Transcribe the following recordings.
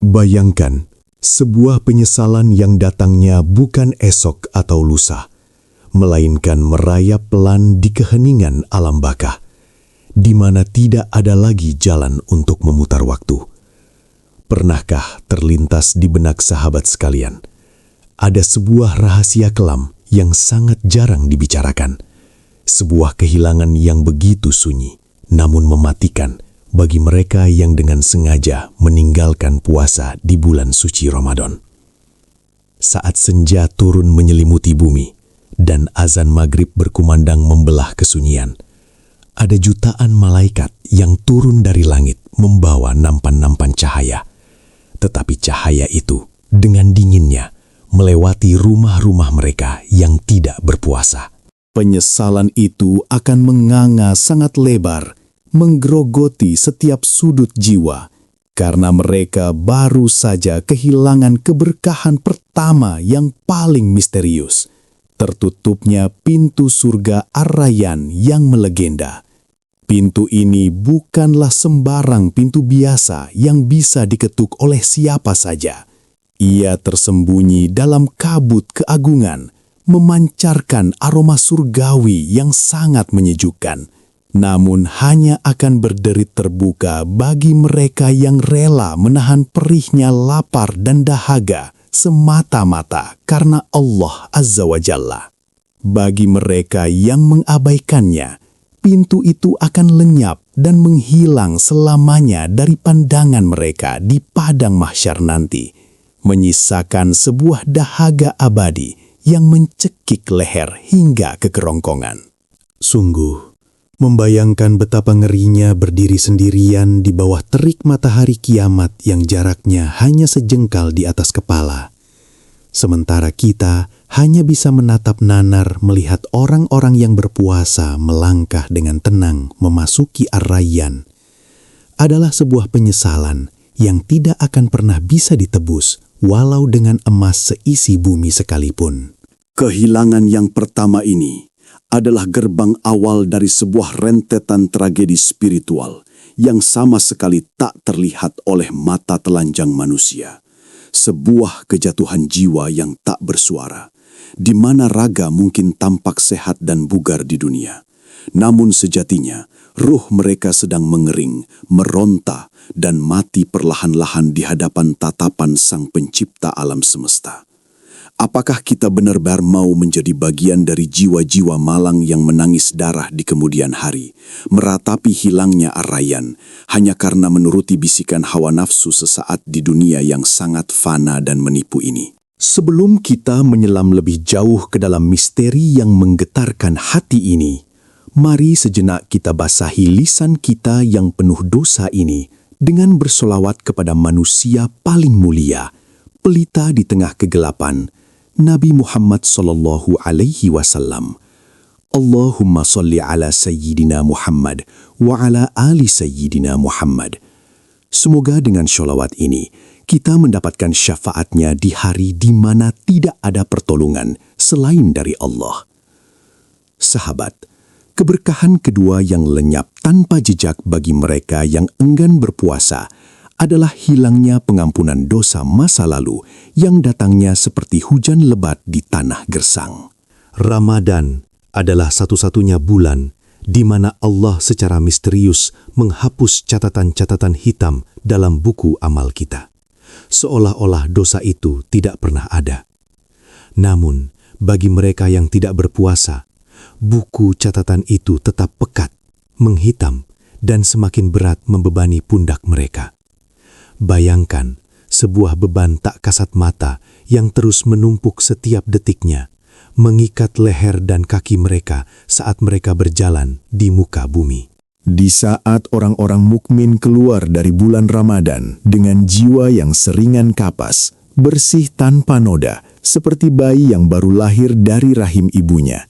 Bayangkan, sebuah penyesalan yang datangnya bukan esok atau lusa, melainkan merayap pelan di keheningan alam baka, di mana tidak ada lagi jalan untuk memutar waktu. Pernahkah terlintas di benak sahabat sekalian, ada sebuah rahasia kelam yang sangat jarang dibicarakan, sebuah kehilangan yang begitu sunyi, namun mematikan bagi mereka yang dengan sengaja meninggalkan puasa di bulan suci Ramadan. Saat senja turun menyelimuti bumi dan azan maghrib berkumandang membelah kesunyian, ada jutaan malaikat yang turun dari langit membawa nampan-nampan cahaya. Tetapi cahaya itu dengan dinginnya melewati rumah-rumah mereka yang tidak berpuasa. Penyesalan itu akan menganga sangat lebar, menggerogoti setiap sudut jiwa, karena mereka baru saja kehilangan keberkahan pertama yang paling misterius, tertutupnya pintu surga Ar-Rayyan yang melegenda. Pintu ini bukanlah sembarang pintu biasa yang bisa diketuk oleh siapa saja. Ia tersembunyi dalam kabut keagungan, memancarkan aroma surgawi yang sangat menyejukkan, namun hanya akan berderit terbuka bagi mereka yang rela menahan perihnya lapar dan dahaga semata-mata karena Allah Azza wa Jalla. Bagi mereka yang mengabaikannya, pintu itu akan lenyap dan menghilang selamanya dari pandangan mereka di padang mahsyar nanti, menyisakan sebuah dahaga abadi yang mencekik leher hingga ke kerongkongan. Sungguh, membayangkan betapa ngerinya berdiri sendirian di bawah terik matahari kiamat yang jaraknya hanya sejengkal di atas kepala. Sementara kita hanya bisa menatap nanar melihat orang-orang yang berpuasa melangkah dengan tenang memasuki Ar-Rayyan. Adalah sebuah penyesalan yang tidak akan pernah bisa ditebus walau dengan emas seisi bumi sekalipun. Kehilangan yang pertama ini adalah gerbang awal dari sebuah rentetan tragedi spiritual yang sama sekali tak terlihat oleh mata telanjang manusia. Sebuah kejatuhan jiwa yang tak bersuara, di mana raga mungkin tampak sehat dan bugar di dunia. Namun sejatinya, ruh mereka sedang mengering, meronta, dan mati perlahan-lahan di hadapan tatapan Sang Pencipta alam semesta. Apakah kita benar-benar mau menjadi bagian dari jiwa-jiwa malang yang menangis darah di kemudian hari, meratapi hilangnya Ar-Rayyan, hanya karena menuruti bisikan hawa nafsu sesaat di dunia yang sangat fana dan menipu ini? Sebelum kita menyelam lebih jauh ke dalam misteri yang menggetarkan hati ini, mari sejenak kita basahi lisan kita yang penuh dosa ini dengan bersolawat kepada manusia paling mulia, pelita di tengah kegelapan, Nabi Muhammad sallallahu alaihi wasallam. Allahumma salli ala Sayyidina Muhammad wa ala ali Sayyidina Muhammad. Semoga dengan sholawat ini, kita mendapatkan syafaatnya di hari di mana tidak ada pertolongan selain dari Allah. Sahabat, keberkahan kedua yang lenyap tanpa jejak bagi mereka yang enggan berpuasa adalah hilangnya pengampunan dosa masa lalu yang datangnya seperti hujan lebat di tanah gersang. Ramadan adalah satu-satunya bulan di mana Allah secara misterius menghapus catatan-catatan hitam dalam buku amal kita, seolah-olah dosa itu tidak pernah ada. Namun, bagi mereka yang tidak berpuasa, buku catatan itu tetap pekat, menghitam, dan semakin berat membebani pundak mereka. Bayangkan sebuah beban tak kasat mata yang terus menumpuk setiap detiknya, mengikat leher dan kaki mereka saat mereka berjalan di muka bumi. Di saat orang-orang mukmin keluar dari bulan Ramadan dengan jiwa yang seringan kapas, bersih tanpa noda, seperti bayi yang baru lahir dari rahim ibunya,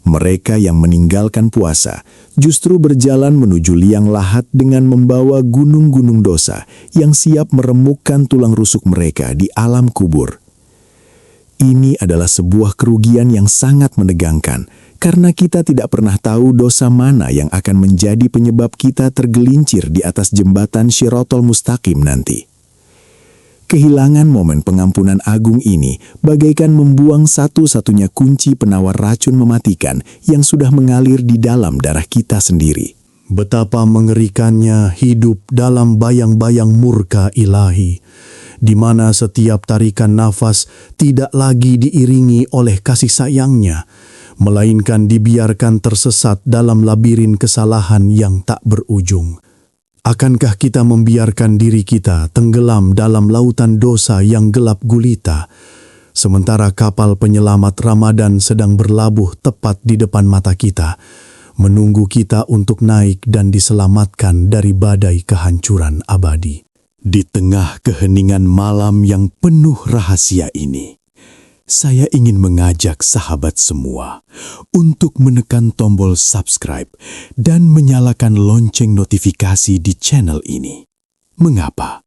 mereka yang meninggalkan puasa justru berjalan menuju liang lahat dengan membawa gunung-gunung dosa yang siap meremukkan tulang rusuk mereka di alam kubur. Ini adalah sebuah kerugian yang sangat menegangkan, karena kita tidak pernah tahu dosa mana yang akan menjadi penyebab kita tergelincir di atas jembatan Shirathul Mustaqim nanti. Kehilangan momen pengampunan agung ini bagaikan membuang satu-satunya kunci penawar racun mematikan yang sudah mengalir di dalam darah kita sendiri. Betapa mengerikannya hidup dalam bayang-bayang murka ilahi, di mana setiap tarikan nafas tidak lagi diiringi oleh kasih sayangnya, melainkan dibiarkan tersesat dalam labirin kesalahan yang tak berujung. Akankah kita membiarkan diri kita tenggelam dalam lautan dosa yang gelap gulita, sementara kapal penyelamat Ramadan sedang berlabuh tepat di depan mata kita, menunggu kita untuk naik dan diselamatkan dari badai kehancuran abadi? Di tengah keheningan malam yang penuh rahasia ini, saya ingin mengajak sahabat semua untuk menekan tombol subscribe dan menyalakan lonceng notifikasi di channel ini. Mengapa?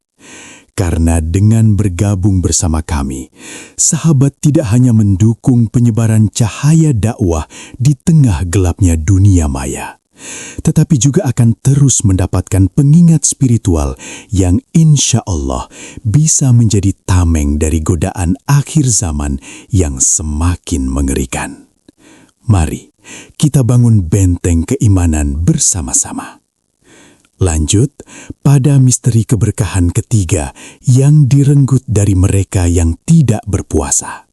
Karena dengan bergabung bersama kami, sahabat tidak hanya mendukung penyebaran cahaya dakwah di tengah gelapnya dunia maya, tetapi juga akan terus mendapatkan pengingat spiritual yang insya Allah bisa menjadi tameng dari godaan akhir zaman yang semakin mengerikan. Mari kita bangun benteng keimanan bersama-sama. Lanjut pada misteri keberkahan ketiga yang direnggut dari mereka yang tidak berpuasa.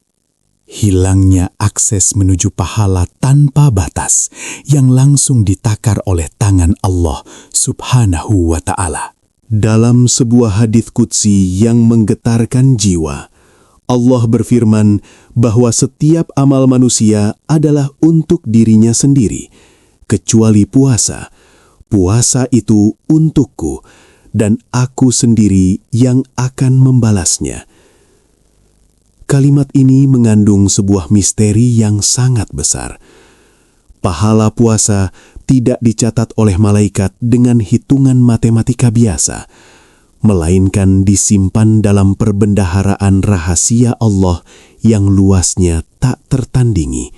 Hilangnya akses menuju pahala tanpa batas yang langsung ditakar oleh tangan Allah Subhanahu wa Ta'ala. Dalam sebuah hadits qudsi yang menggetarkan jiwa, Allah berfirman bahwa setiap amal manusia adalah untuk dirinya sendiri, kecuali puasa. Puasa itu untukku, dan aku sendiri yang akan membalasnya. Kalimat ini mengandung sebuah misteri yang sangat besar. Pahala puasa tidak dicatat oleh malaikat dengan hitungan matematika biasa, melainkan disimpan dalam perbendaharaan rahasia Allah yang luasnya tak tertandingi.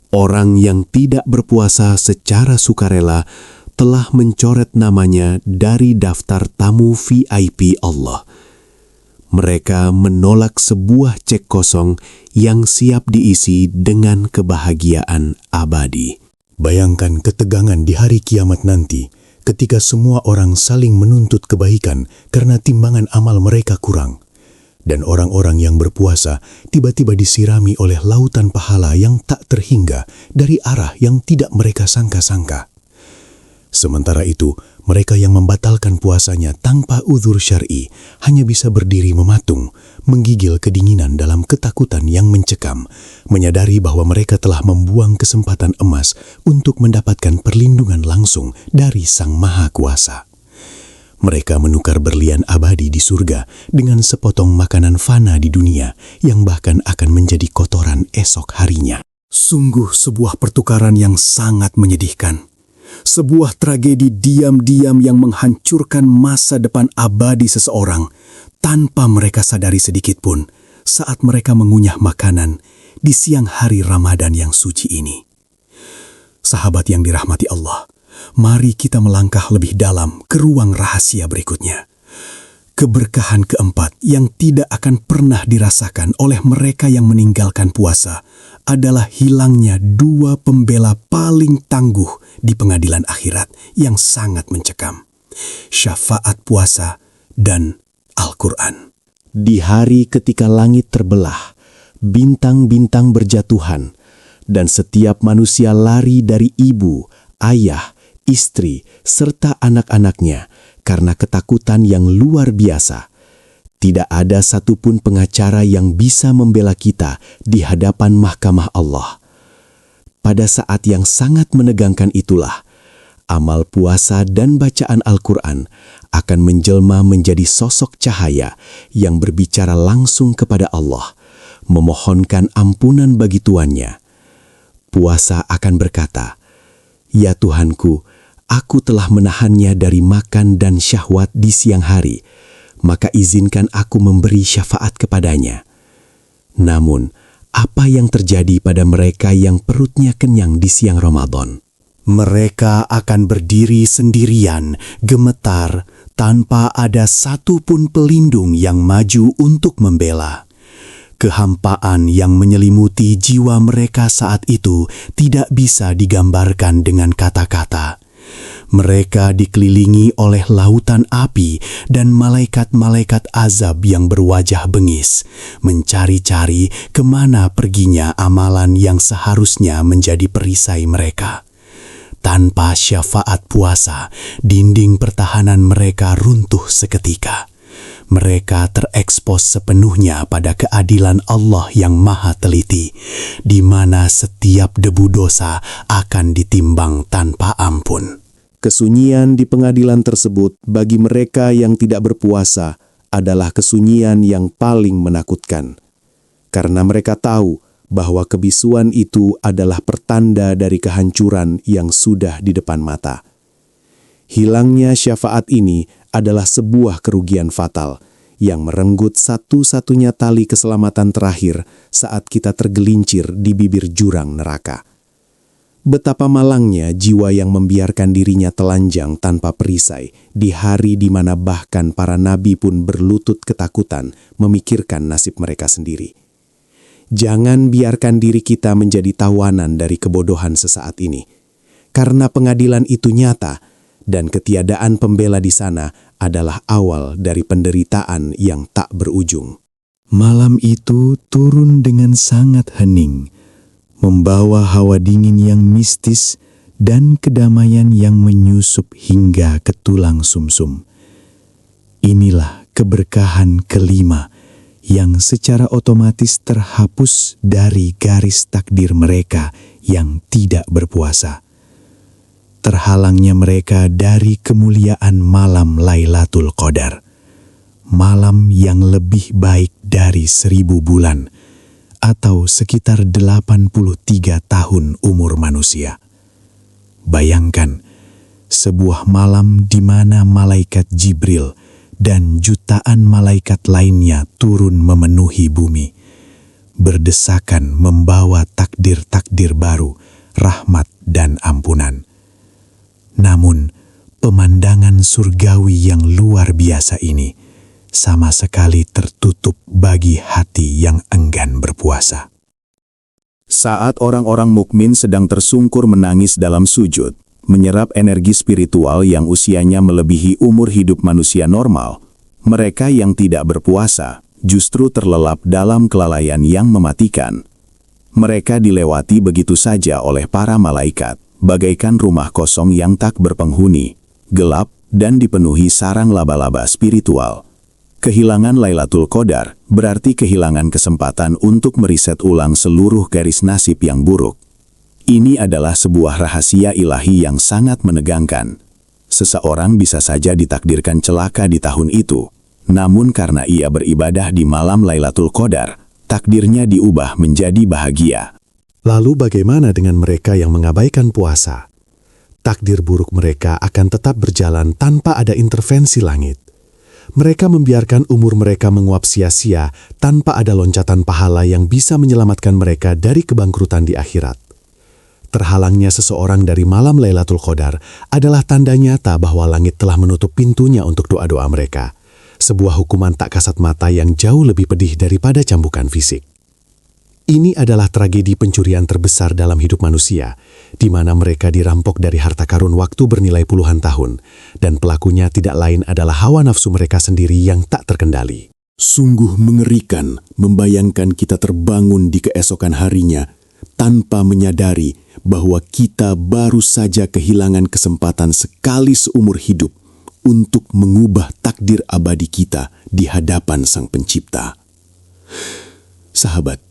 Orang yang tidak berpuasa secara sukarela telah mencoret namanya dari daftar tamu VIP Allah. Mereka menolak sebuah cek kosong yang siap diisi dengan kebahagiaan abadi. Bayangkan ketegangan di hari kiamat nanti ketika semua orang saling menuntut kebaikan karena timbangan amal mereka kurang. Dan orang-orang yang berpuasa tiba-tiba disirami oleh lautan pahala yang tak terhingga dari arah yang tidak mereka sangka-sangka. Sementara itu, mereka yang membatalkan puasanya tanpa uzur syar'i hanya bisa berdiri mematung, menggigil kedinginan dalam ketakutan yang mencekam, menyadari bahwa mereka telah membuang kesempatan emas untuk mendapatkan perlindungan langsung dari Sang Maha Kuasa. Mereka menukar berlian abadi di surga dengan sepotong makanan fana di dunia yang bahkan akan menjadi kotoran esok harinya. Sungguh sebuah pertukaran yang sangat menyedihkan. Sebuah tragedi diam-diam yang menghancurkan masa depan abadi seseorang tanpa mereka sadari sedikit pun saat mereka mengunyah makanan di siang hari Ramadan yang suci ini. Sahabat yang dirahmati Allah, mari kita melangkah lebih dalam ke ruang rahasia berikutnya. Keberkahan keempat yang tidak akan pernah dirasakan oleh mereka yang meninggalkan puasa adalah hilangnya dua pembela paling tangguh di pengadilan akhirat yang sangat mencekam: syafaat puasa dan Al-Quran. Di hari ketika langit terbelah, bintang-bintang berjatuhan, dan setiap manusia lari dari ibu, ayah, istri, serta anak-anaknya karena ketakutan yang luar biasa. Tidak ada satupun pengacara yang bisa membela kita di hadapan mahkamah Allah. Pada saat yang sangat menegangkan itulah, amal puasa dan bacaan Al-Quran akan menjelma menjadi sosok cahaya yang berbicara langsung kepada Allah, memohonkan ampunan bagi tuannya. Puasa akan berkata, "Ya Tuhanku, aku telah menahannya dari makan dan syahwat di siang hari, maka izinkan aku memberi syafaat kepadanya." Namun, apa yang terjadi pada mereka yang perutnya kenyang di siang Ramadan? Mereka akan berdiri sendirian, gemetar, tanpa ada satupun pelindung yang maju untuk membela. Kehampaan yang menyelimuti jiwa mereka saat itu tidak bisa digambarkan dengan kata-kata. Mereka dikelilingi oleh lautan api dan malaikat-malaikat azab yang berwajah bengis, mencari-cari kemana perginya amalan yang seharusnya menjadi perisai mereka. Tanpa syafaat puasa, dinding pertahanan mereka runtuh seketika. Mereka terekspos sepenuhnya pada keadilan Allah yang maha teliti, di mana setiap debu dosa akan ditimbang tanpa ampun. Kesunyian di pengadilan tersebut bagi mereka yang tidak berpuasa adalah kesunyian yang paling menakutkan. Karena mereka tahu bahwa kebisuan itu adalah pertanda dari kehancuran yang sudah di depan mata. Hilangnya syafaat ini adalah sebuah kerugian fatal yang merenggut satu-satunya tali keselamatan terakhir saat kita tergelincir di bibir jurang neraka. Betapa malangnya jiwa yang membiarkan dirinya telanjang tanpa perisai di hari di mana bahkan para nabi pun berlutut ketakutan memikirkan nasib mereka sendiri. Jangan biarkan diri kita menjadi tawanan dari kebodohan sesaat ini, karena pengadilan itu nyata dan ketiadaan pembela di sana adalah awal dari penderitaan yang tak berujung. Malam itu turun dengan sangat hening, membawa hawa dingin yang mistis dan kedamaian yang menyusup hingga ke tulang sumsum. Inilah keberkahan kelima yang secara otomatis terhapus dari garis takdir mereka yang tidak berpuasa. Terhalangnya mereka dari kemuliaan malam Lailatul Qadar, malam yang lebih baik dari 1000 bulan, atau sekitar 83 tahun umur manusia. Bayangkan, sebuah malam di mana malaikat Jibril dan jutaan malaikat lainnya turun memenuhi bumi, berdesakan membawa takdir-takdir baru, rahmat dan ampunan. Namun, pemandangan surgawi yang luar biasa ini sama sekali tertutup bagi hati yang enggan berpuasa. Saat orang-orang mukmin sedang tersungkur menangis dalam sujud, menyerap energi spiritual yang usianya melebihi umur hidup manusia normal, mereka yang tidak berpuasa justru terlelap dalam kelalaian yang mematikan. Mereka dilewati begitu saja oleh para malaikat, bagaikan rumah kosong yang tak berpenghuni, gelap dan dipenuhi sarang laba-laba spiritual. Kehilangan Lailatul Qadar berarti kehilangan kesempatan untuk meriset ulang seluruh garis nasib yang buruk. Ini adalah sebuah rahasia ilahi yang sangat menegangkan. Seseorang bisa saja ditakdirkan celaka di tahun itu, namun karena ia beribadah di malam Lailatul Qadar, takdirnya diubah menjadi bahagia. Lalu bagaimana dengan mereka yang mengabaikan puasa? Takdir buruk mereka akan tetap berjalan tanpa ada intervensi langit. Mereka membiarkan umur mereka menguap sia-sia tanpa ada loncatan pahala yang bisa menyelamatkan mereka dari kebangkrutan di akhirat. Terhalangnya seseorang dari malam Lailatul Qadar adalah tanda nyata bahwa langit telah menutup pintunya untuk doa-doa mereka. Sebuah hukuman tak kasat mata yang jauh lebih pedih daripada cambukan fisik. Ini adalah tragedi pencurian terbesar dalam hidup manusia, di mana mereka dirampok dari harta karun waktu bernilai puluhan tahun, dan pelakunya tidak lain adalah hawa nafsu mereka sendiri yang tak terkendali. Sungguh mengerikan membayangkan kita terbangun di keesokan harinya tanpa menyadari bahwa kita baru saja kehilangan kesempatan sekali seumur hidup untuk mengubah takdir abadi kita di hadapan Sang Pencipta. Sahabat,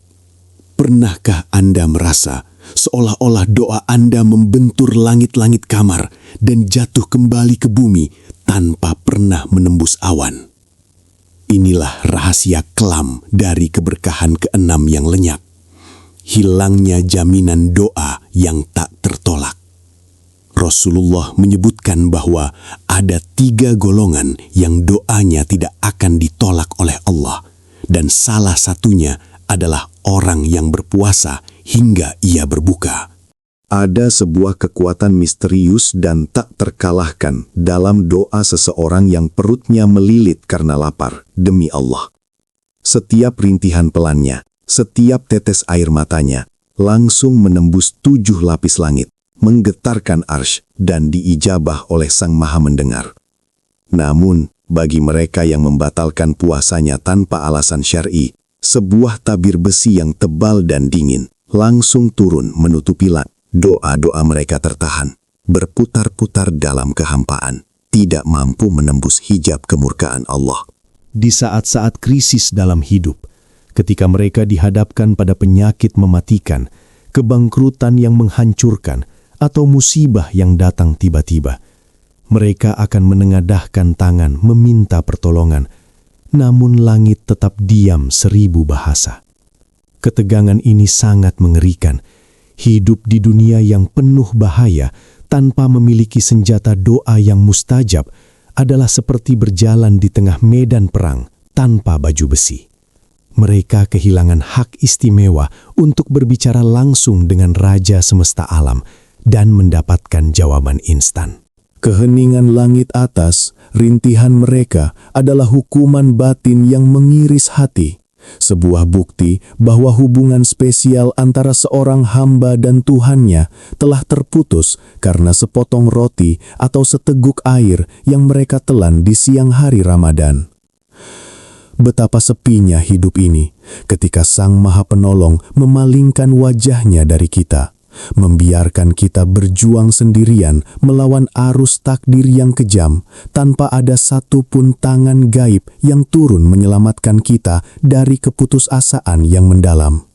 pernahkah Anda merasa seolah-olah doa Anda membentur langit-langit kamar dan jatuh kembali ke bumi tanpa pernah menembus awan? Inilah rahasia kelam dari keberkahan keenam yang lenyap. Hilangnya jaminan doa yang tak tertolak. Rasulullah menyebutkan bahwa ada 3 golongan yang doanya tidak akan ditolak oleh Allah, dan salah satunya adalah orang yang berpuasa hingga ia berbuka. Ada sebuah kekuatan misterius dan tak terkalahkan dalam doa seseorang yang perutnya melilit karena lapar, demi Allah. Setiap rintihan pelannya, setiap tetes air matanya, langsung menembus 7 lapis langit, menggetarkan arsy dan diijabah oleh Sang Maha Mendengar. Namun, bagi mereka yang membatalkan puasanya tanpa alasan syar'i, sebuah tabir besi yang tebal dan dingin langsung turun menutupi langit. Doa-doa mereka tertahan, berputar-putar dalam kehampaan, tidak mampu menembus hijab kemurkaan Allah. Di saat-saat krisis dalam hidup, ketika mereka dihadapkan pada penyakit mematikan, kebangkrutan yang menghancurkan, atau musibah yang datang tiba-tiba, mereka akan menengadahkan tangan meminta pertolongan, namun langit tetap diam 1000 bahasa. Ketegangan ini sangat mengerikan. Hidup di dunia yang penuh bahaya tanpa memiliki senjata doa yang mustajab adalah seperti berjalan di tengah medan perang tanpa baju besi. Mereka kehilangan hak istimewa untuk berbicara langsung dengan Raja semesta alam dan mendapatkan jawaban instan. Keheningan langit atas, rintihan mereka adalah hukuman batin yang mengiris hati. Sebuah bukti bahwa hubungan spesial antara seorang hamba dan Tuhannya telah terputus karena sepotong roti atau seteguk air yang mereka telan di siang hari Ramadan. Betapa sepinya hidup ini ketika Sang Maha Penolong memalingkan wajahnya dari kita, membiarkan kita berjuang sendirian melawan arus takdir yang kejam tanpa ada satupun tangan gaib yang turun menyelamatkan kita dari keputusasaan yang mendalam.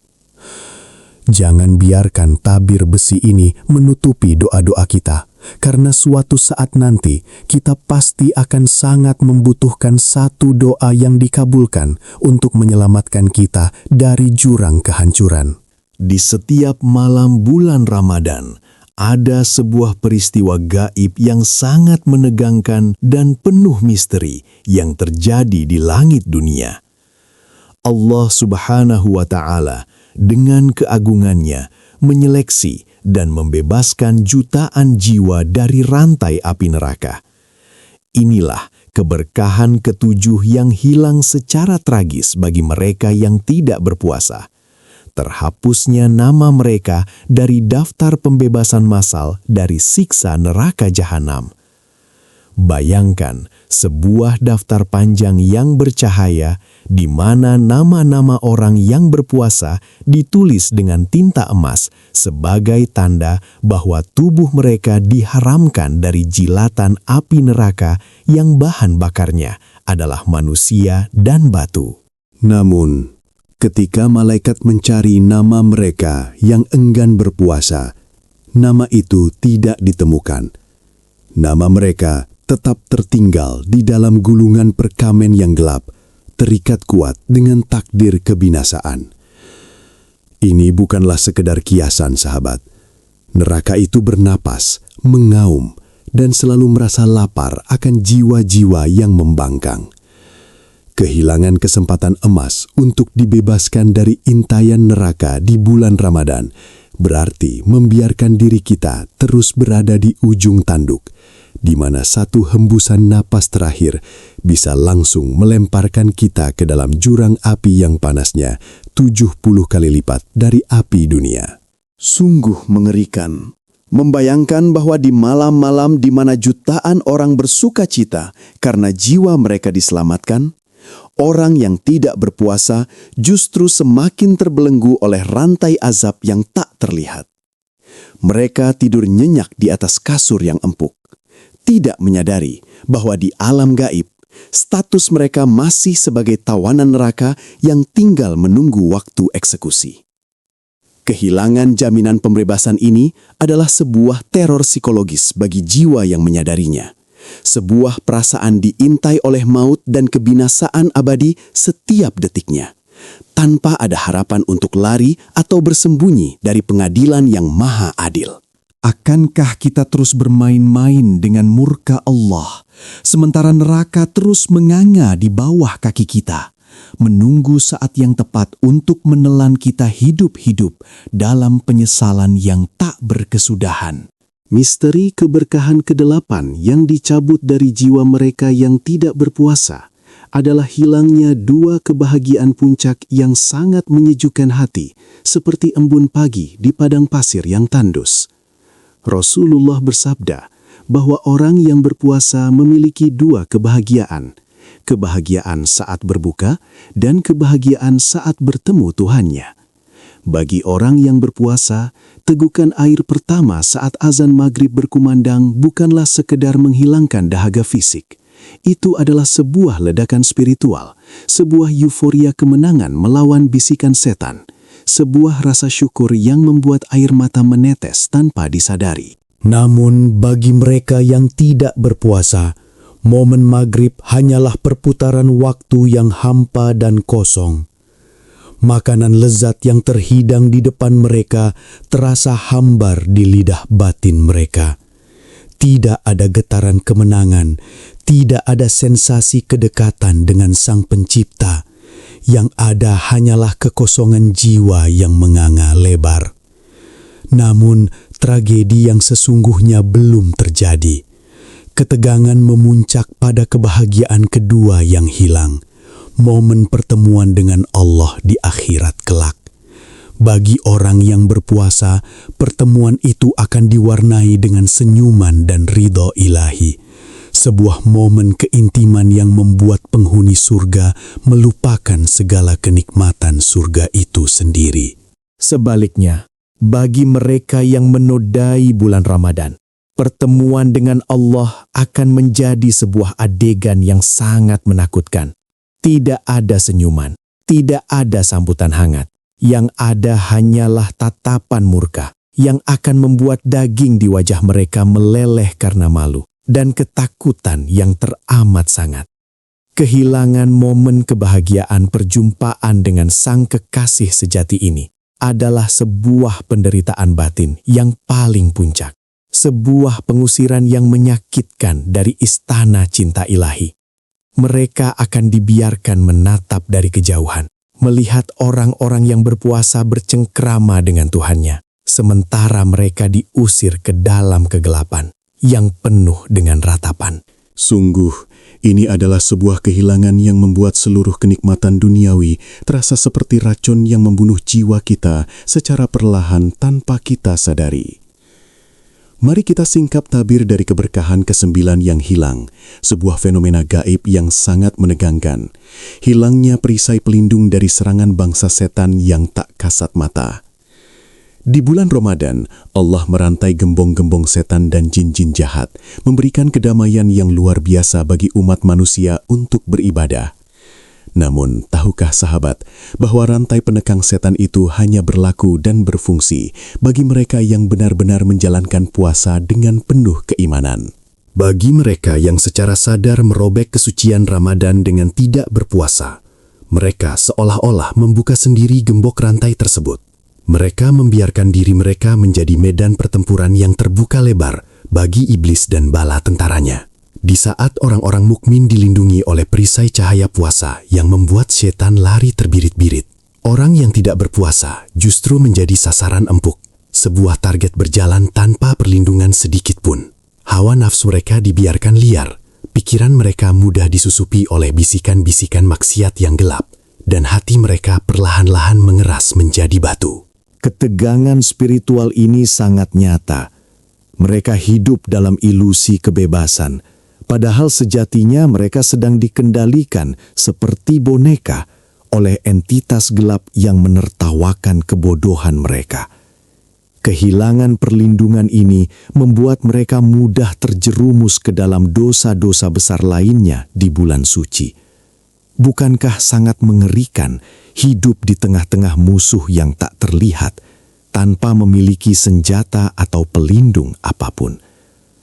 Jangan biarkan tabir besi ini menutupi doa-doa kita, karena suatu saat nanti kita pasti akan sangat membutuhkan satu doa yang dikabulkan untuk menyelamatkan kita dari jurang kehancuran. Di setiap malam bulan Ramadan, ada sebuah peristiwa gaib yang sangat menegangkan dan penuh misteri yang terjadi di langit dunia. Allah Subhanahu wa Ta'ala dengan keagungannya menyeleksi dan membebaskan jutaan jiwa dari rantai api neraka. Inilah keberkahan ketujuh yang hilang secara tragis bagi mereka yang tidak berpuasa. Terhapusnya nama mereka dari daftar pembebasan massal dari siksa neraka jahanam. Bayangkan sebuah daftar panjang yang bercahaya di mana nama-nama orang yang berpuasa ditulis dengan tinta emas sebagai tanda bahwa tubuh mereka diharamkan dari jilatan api neraka yang bahan bakarnya adalah manusia dan batu. Namun, ketika malaikat mencari nama mereka yang enggan berpuasa, nama itu tidak ditemukan. Nama mereka tetap tertinggal di dalam gulungan perkamen yang gelap, terikat kuat dengan takdir kebinasaan. Ini bukanlah sekedar kiasan, sahabat. Neraka itu bernapas, mengaum, dan selalu merasa lapar akan jiwa-jiwa yang membangkang. Kehilangan kesempatan emas untuk dibebaskan dari intayan neraka di bulan Ramadan berarti membiarkan diri kita terus berada di ujung tanduk, di mana satu hembusan napas terakhir bisa langsung melemparkan kita ke dalam jurang api yang panasnya 70 kali lipat dari api dunia. Sungguh mengerikan. Membayangkan bahwa di malam-malam di mana jutaan orang bersuka cita karena jiwa mereka diselamatkan, orang yang tidak berpuasa justru semakin terbelenggu oleh rantai azab yang tak terlihat. Mereka tidur nyenyak di atas kasur yang empuk, tidak menyadari bahwa di alam gaib, status mereka masih sebagai tawanan neraka yang tinggal menunggu waktu eksekusi. Kehilangan jaminan pembebasan ini adalah sebuah teror psikologis bagi jiwa yang menyadarinya. Sebuah perasaan diintai oleh maut dan kebinasaan abadi setiap detiknya, tanpa ada harapan untuk lari atau bersembunyi dari pengadilan yang maha adil. Akankah kita terus bermain-main dengan murka Allah, sementara neraka terus menganga di bawah kaki kita? menunggu saat yang tepat untuk menelan kita hidup-hidup dalam penyesalan yang tak berkesudahan. Misteri keberkahan ke-8 yang dicabut dari jiwa mereka yang tidak berpuasa adalah hilangnya dua kebahagiaan puncak yang sangat menyejukkan hati, seperti embun pagi di padang pasir yang tandus. Rasulullah bersabda bahwa orang yang berpuasa memiliki dua kebahagiaan, kebahagiaan saat berbuka dan kebahagiaan saat bertemu Tuhannya. Bagi orang yang berpuasa, tegukan air pertama saat azan maghrib berkumandang bukanlah sekedar menghilangkan dahaga fisik. Itu adalah sebuah ledakan spiritual, sebuah euforia kemenangan melawan bisikan setan, sebuah rasa syukur yang membuat air mata menetes tanpa disadari. Namun bagi mereka yang tidak berpuasa, momen maghrib hanyalah perputaran waktu yang hampa dan kosong. Makanan lezat yang terhidang di depan mereka terasa hambar di lidah batin mereka. Tidak ada getaran kemenangan, tidak ada sensasi kedekatan dengan Sang Pencipta. Yang ada hanyalah kekosongan jiwa yang menganga lebar. Namun, tragedi yang sesungguhnya belum terjadi. Ketegangan memuncak pada kebahagiaan kedua yang hilang. Momen pertemuan dengan Allah di akhirat kelak. Bagi orang yang berpuasa, pertemuan itu akan diwarnai dengan senyuman dan ridho ilahi. Sebuah momen keintiman yang membuat penghuni surga melupakan segala kenikmatan surga itu sendiri. Sebaliknya, bagi mereka yang menodai bulan Ramadan, pertemuan dengan Allah akan menjadi sebuah adegan yang sangat menakutkan. Tidak ada senyuman, tidak ada sambutan hangat. Yang ada hanyalah tatapan murka yang akan membuat daging di wajah mereka meleleh karena malu dan ketakutan yang teramat sangat. Kehilangan momen kebahagiaan perjumpaan dengan Sang Kekasih sejati ini adalah sebuah penderitaan batin yang paling puncak. Sebuah pengusiran yang menyakitkan dari istana cinta ilahi. Mereka akan dibiarkan menatap dari kejauhan, melihat orang-orang yang berpuasa bercengkrama dengan Tuhannya, sementara mereka diusir ke dalam kegelapan yang penuh dengan ratapan. Sungguh, ini adalah sebuah kehilangan yang membuat seluruh kenikmatan duniawi terasa seperti racun yang membunuh jiwa kita secara perlahan tanpa kita sadari. Mari kita singkap tabir dari keberkahan ke-9 yang hilang, sebuah fenomena gaib yang sangat menegangkan. Hilangnya perisai pelindung dari serangan bangsa setan yang tak kasat mata. Di bulan Ramadan, Allah merantai gembong-gembong setan dan jin-jin jahat, memberikan kedamaian yang luar biasa bagi umat manusia untuk beribadah. Namun, tahukah sahabat bahwa rantai penekang setan itu hanya berlaku dan berfungsi bagi mereka yang benar-benar menjalankan puasa dengan penuh keimanan? Bagi mereka yang secara sadar merobek kesucian Ramadan dengan tidak berpuasa, mereka seolah-olah membuka sendiri gembok rantai tersebut. Mereka membiarkan diri mereka menjadi medan pertempuran yang terbuka lebar bagi iblis dan bala tentaranya. Di saat orang-orang mukmin dilindungi oleh perisai cahaya puasa yang membuat setan lari terbirit-birit, orang yang tidak berpuasa justru menjadi sasaran empuk, sebuah target berjalan tanpa perlindungan sedikit pun. Hawa nafsu mereka dibiarkan liar, pikiran mereka mudah disusupi oleh bisikan-bisikan maksiat yang gelap, dan hati mereka perlahan-lahan mengeras menjadi batu. Ketegangan spiritual ini sangat nyata. Mereka hidup dalam ilusi kebebasan, padahal sejatinya mereka sedang dikendalikan seperti boneka oleh entitas gelap yang menertawakan kebodohan mereka. Kehilangan perlindungan ini membuat mereka mudah terjerumus ke dalam dosa-dosa besar lainnya di bulan suci. Bukankah sangat mengerikan hidup di tengah-tengah musuh yang tak terlihat, tanpa memiliki senjata atau pelindung apapun?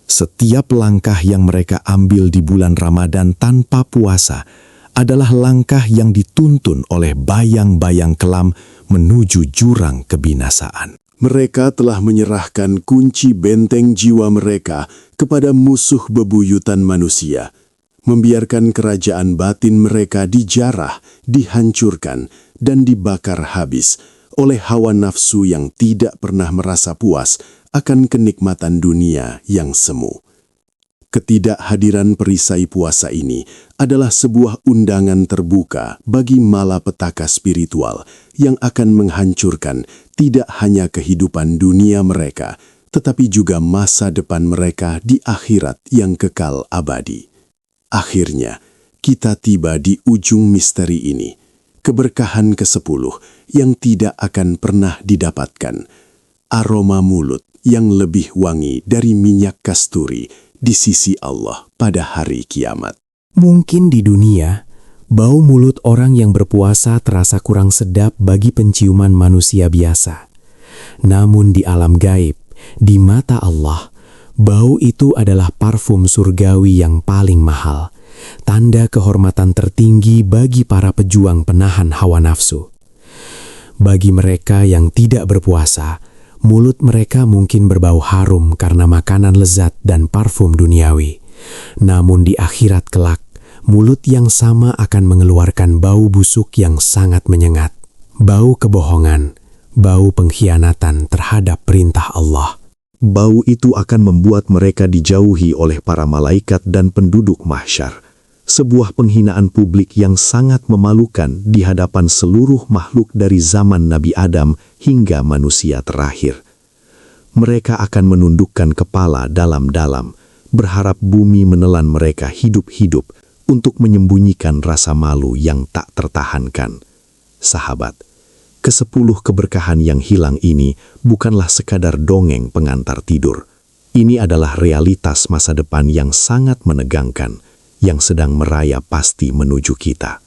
Setiap langkah yang mereka ambil di bulan Ramadan tanpa puasa adalah langkah yang dituntun oleh bayang-bayang kelam menuju jurang kebinasaan. Mereka telah menyerahkan kunci benteng jiwa mereka kepada musuh bebuyutan manusia. membiarkan kerajaan batin mereka dijarah, dihancurkan, dan dibakar habis oleh hawa nafsu yang tidak pernah merasa puas akan kenikmatan dunia yang semu. Ketidakhadiran perisai puasa ini adalah sebuah undangan terbuka bagi malapetaka spiritual yang akan menghancurkan tidak hanya kehidupan dunia mereka, tetapi juga masa depan mereka di akhirat yang kekal abadi. Akhirnya, kita tiba di ujung misteri ini, keberkahan ke-10 yang tidak akan pernah didapatkan, aroma mulut yang lebih wangi dari minyak kasturi di sisi Allah pada hari kiamat. Mungkin di dunia, bau mulut orang yang berpuasa terasa kurang sedap bagi penciuman manusia biasa. Namun di alam gaib, di mata Allah, bau itu adalah parfum surgawi yang paling mahal, tanda kehormatan tertinggi bagi para pejuang penahan hawa nafsu. Bagi mereka yang tidak berpuasa, mulut mereka mungkin berbau harum karena makanan lezat dan parfum duniawi. Namun di akhirat kelak, mulut yang sama akan mengeluarkan bau busuk yang sangat menyengat. Bau kebohongan, bau pengkhianatan terhadap perintah Allah. Bau itu akan membuat mereka dijauhi oleh para malaikat dan penduduk mahsyar. Sebuah penghinaan publik yang sangat memalukan di hadapan seluruh makhluk dari zaman Nabi Adam hingga manusia terakhir. Mereka akan menundukkan kepala dalam-dalam, berharap bumi menelan mereka hidup-hidup untuk menyembunyikan rasa malu yang tak tertahankan. Sahabat, ke-10 keberkahan yang hilang ini bukanlah sekadar dongeng pengantar tidur. Ini adalah realitas masa depan yang sangat menegangkan, yang sedang meraya pasti menuju kita.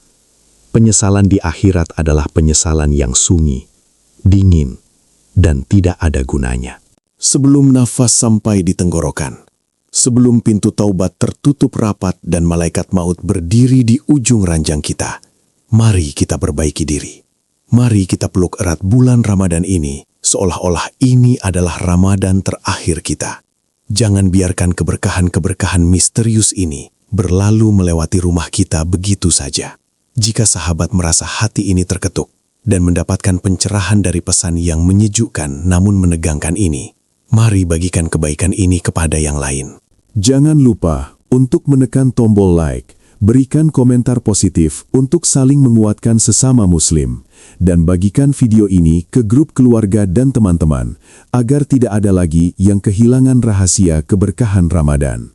Penyesalan di akhirat adalah penyesalan yang sunyi, dingin, dan tidak ada gunanya. Sebelum nafas sampai di tenggorokan, sebelum pintu taubat tertutup rapat dan malaikat maut berdiri di ujung ranjang kita, mari kita perbaiki diri. Mari kita peluk erat bulan Ramadan ini, seolah-olah ini adalah Ramadan terakhir kita. Jangan biarkan keberkahan-keberkahan misterius ini berlalu melewati rumah kita begitu saja. Jika sahabat merasa hati ini terketuk dan mendapatkan pencerahan dari pesan yang menyejukkan namun menegangkan ini, mari bagikan kebaikan ini kepada yang lain. Jangan lupa untuk menekan tombol like, berikan komentar positif untuk saling menguatkan sesama muslim, dan bagikan video ini ke grup keluarga dan teman-teman, agar tidak ada lagi yang kehilangan rahasia keberkahan Ramadan.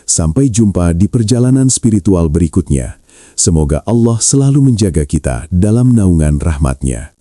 Sampai jumpa di perjalanan spiritual berikutnya. Semoga Allah selalu menjaga kita dalam naungan rahmat-Nya.